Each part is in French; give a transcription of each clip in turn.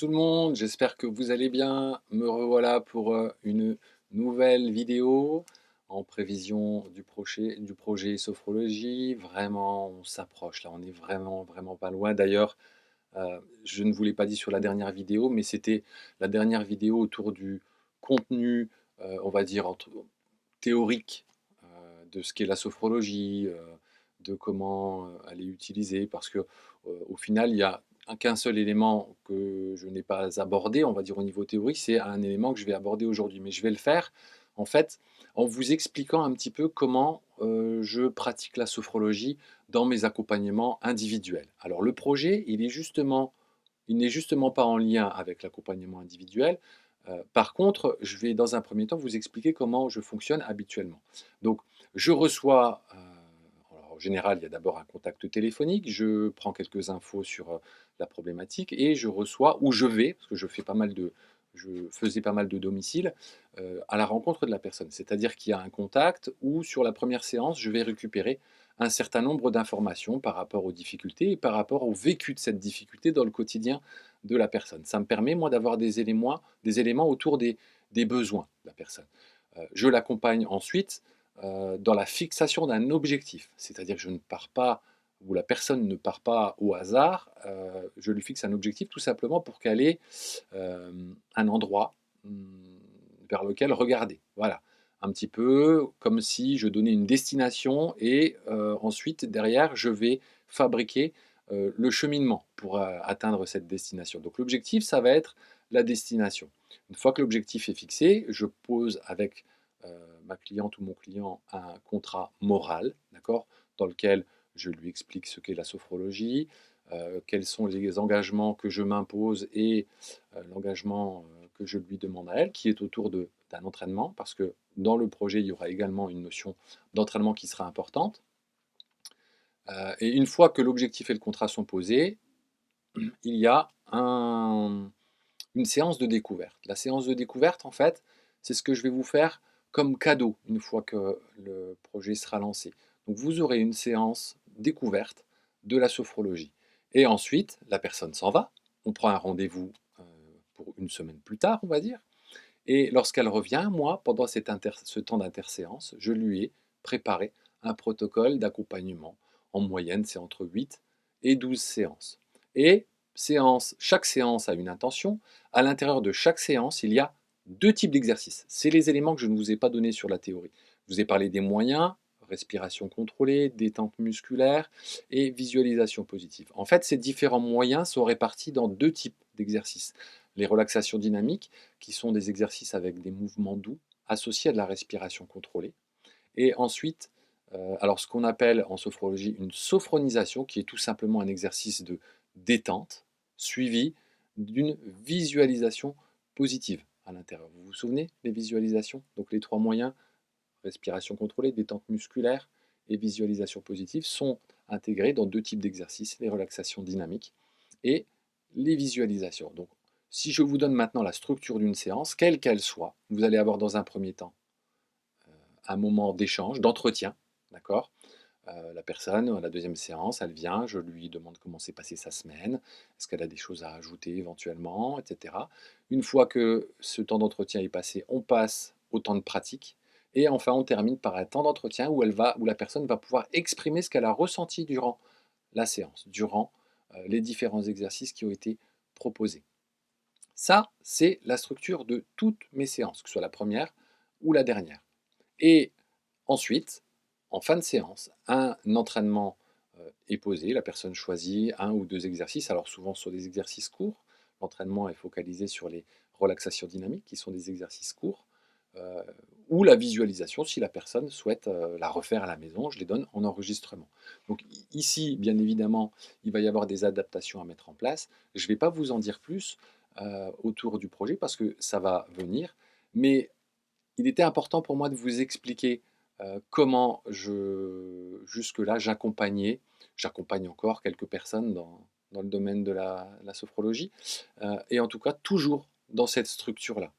tout le monde, j'espère que vous allez bien. Me revoilà pour une nouvelle vidéo en prévision du projet Sophrologie. Vraiment, on s'approche là, on est vraiment pas loin. D'ailleurs, je ne vous l'ai pas dit sur la dernière vidéo, mais c'était la dernière vidéo autour du contenu, on va dire, théorique de ce qu'est la sophrologie, de comment elle est utilisée, parce que au final, il y a qu'un seul élément que je n'ai pas abordé, on va dire au niveau théorique, c'est un élément que je vais aborder aujourd'hui. Mais je vais le faire, en fait, en vous expliquant un petit peu comment je pratique la sophrologie dans mes accompagnements individuels. Alors le projet, il n'est justement pas en lien avec l'accompagnement individuel. Par contre, je vais dans un premier temps vous expliquer comment je fonctionne habituellement. Donc, je reçois, alors en général, il y a d'abord un contact téléphonique, je prends quelques infos sur la problématique et je reçois, ou je vais, parce que je faisais pas mal de domiciles, à la rencontre de la personne. C'est-à-dire qu'il y a un contact où, sur la première séance, je vais récupérer un certain nombre d'informations par rapport aux difficultés et par rapport au vécu de cette difficulté dans le quotidien de la personne. Ça me permet, moi, d'avoir des éléments autour des besoins de la personne. Je l'accompagne ensuite dans la fixation d'un objectif, c'est-à-dire que je ne pars pas, ou la personne ne part pas au hasard, je lui fixe un objectif tout simplement pour qu'elle ait un endroit vers lequel regarder. Voilà, un petit peu comme si je donnais une destination et ensuite, derrière, je vais fabriquer le cheminement pour atteindre cette destination. Donc l'objectif, ça va être la destination. Une fois que l'objectif est fixé, je pose avec ma cliente ou mon client un contrat moral, d'accord, dans lequel je lui explique ce qu'est la sophrologie, quels sont les engagements que je m'impose et l'engagement que je lui demande à elle, qui est autour d'un entraînement, parce que dans le projet, il y aura également une notion d'entraînement qui sera importante. Et une fois que l'objectif et le contrat sont posés, il y a une séance de découverte. La séance de découverte, en fait, c'est ce que je vais vous faire comme cadeau une fois que le projet sera lancé. Donc vous aurez une séance découverte de la sophrologie. Et ensuite, la personne s'en va. On prend un rendez-vous pour une semaine plus tard, on va dire. Et lorsqu'elle revient, moi, pendant ce temps d'interséance, je lui ai préparé un protocole d'accompagnement. En moyenne, c'est entre 8 et 12 séances. Et chaque séance a une intention. À l'intérieur de chaque séance, il y a deux types d'exercices. C'est les éléments que je ne vous ai pas donnés sur la théorie. Je vous ai parlé des moyens, respiration contrôlée, détente musculaire et visualisation positive. En fait, ces différents moyens sont répartis dans deux types d'exercices. Les relaxations dynamiques, qui sont des exercices avec des mouvements doux associés à de la respiration contrôlée. Et ensuite, alors ce qu'on appelle en sophrologie une sophronisation, qui est tout simplement un exercice de détente suivi d'une visualisation positive à l'intérieur. Vous vous souvenez des visualisations? Donc les trois moyens, respiration contrôlée, détente musculaire et visualisation positive, sont intégrés dans deux types d'exercices, les relaxations dynamiques et les visualisations. Donc, si je vous donne maintenant la structure d'une séance, quelle qu'elle soit, vous allez avoir dans un premier temps un moment d'échange, d'entretien, d'accord. La personne, à la deuxième séance, elle vient, je lui demande comment s'est passée sa semaine, est-ce qu'elle a des choses à ajouter éventuellement, etc. Une fois que ce temps d'entretien est passé, on passe au temps de pratique. Et enfin, on termine par un temps d'entretien où la personne va pouvoir exprimer ce qu'elle a ressenti durant la séance, durant les différents exercices qui ont été proposés. Ça, c'est la structure de toutes mes séances, que ce soit la première ou la dernière. Et ensuite, en fin de séance, un entraînement est posé, la personne choisit un ou deux exercices, alors souvent sur des exercices courts, l'entraînement est focalisé sur les relaxations dynamiques, qui sont des exercices courts, euh, ou la visualisation, si la personne souhaite la refaire à la maison, je les donne en enregistrement. Donc ici, bien évidemment, il va y avoir des adaptations à mettre en place. Je ne vais pas vous en dire plus autour du projet, parce que ça va venir, mais il était important pour moi de vous expliquer comment jusque-là, j'accompagne encore quelques personnes dans le domaine de la sophrologie, et en tout cas toujours dans cette structure-là.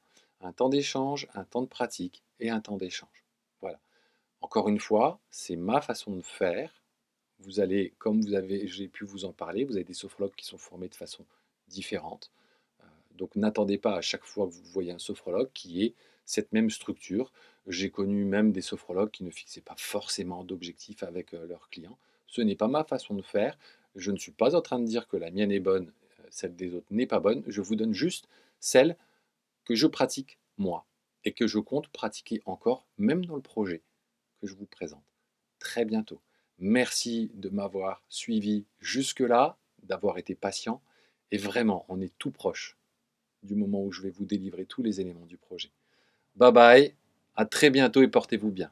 Un temps d'échange, un temps de pratique et un temps d'échange. Voilà. Encore une fois, c'est ma façon de faire. Vous allez, comme j'ai pu vous en parler, vous avez des sophrologues qui sont formés de façon différente. Donc n'attendez pas à chaque fois que vous voyez un sophrologue qui ait cette même structure. J'ai connu même des sophrologues qui ne fixaient pas forcément d'objectifs avec leurs clients. Ce n'est pas ma façon de faire. Je ne suis pas en train de dire que la mienne est bonne, celle des autres n'est pas bonne. Je vous donne juste celle que je pratique moi et que je compte pratiquer encore, même dans le projet que je vous présente très bientôt. Merci de m'avoir suivi jusque-là, d'avoir été patient et vraiment, on est tout proche du moment où je vais vous délivrer tous les éléments du projet. Bye bye, à très bientôt et portez-vous bien.